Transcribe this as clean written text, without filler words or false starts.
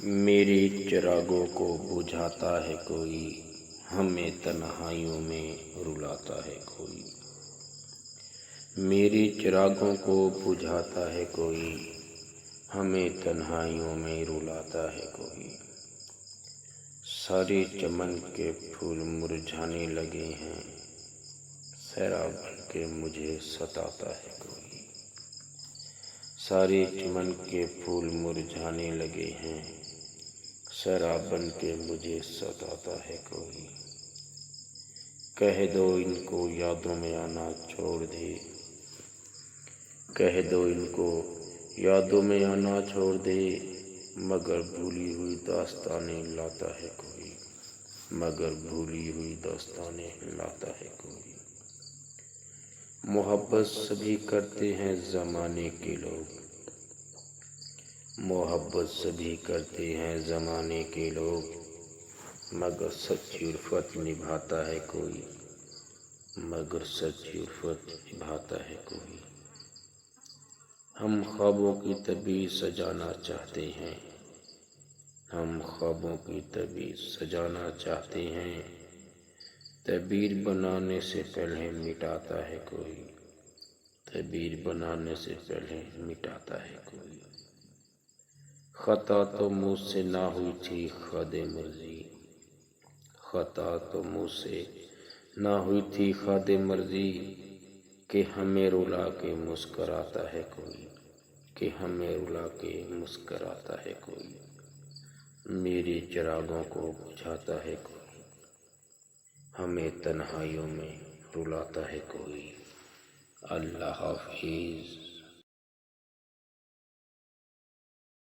میرے چراغوں کو بجھاتا ہے کوئی، ہمیں تنہائیوں میں رلاتا ہے کوئی۔ میرے چراغوں کو بجھاتا ہے کوئی، ہمیں تنہائیوں میں رلاتا ہے کوئی۔ سارے چمن کے پھول مرجھانے لگے ہیں، سیراب بن کے مجھے ستاتا ہے کوئی۔ سارے چمن کے پھول مرجھانے لگے ہیں، سیراب بن کے مجھے ستاتا ہے کوئی۔ کہہ دو ان کو یادوں میں آنا چھوڑ دے، کہہ دو ان کو یادوں میں آنا چھوڑ دے، مگر بھولی ہوئی داستانیں لاتا ہے کوئی، مگر بھولی ہوئی داستانیں لاتا ہے کوئی۔ محبت سبھی کرتے ہیں زمانے کے لوگ، محبت سبھی کرتے ہیں زمانے کے لوگ، مگر سچی الفت نبھاتا ہے کوئی، مگر سچی الفت نبھاتا ہے کوئی۔ ہم خوابوں کی تعبیر سجانا چاہتے ہیں، ہم خوابوں کی تعبیر سجانا چاہتے ہیں، تعبیر بنانے سے پہلے مٹاتا ہے کوئی، تعبیر بنانے سے پہلے مٹاتا ہے کوئی۔ خطا تو مجھ سے نہ ہوئی تھی خود مرضی، خطا تو مجھ سے نہ ہوئی تھی خود مرضی، کہ ہمیں رلا کے مسکراتا ہے کوئی، کہ ہمیں رلا کے مسکراتا ہے کوئی۔ میرے چراغوں کو بجھاتا ہے کوئی، ہمیں تنہائیوں میں رلاتا ہے کوئی۔ اللہ حافظ۔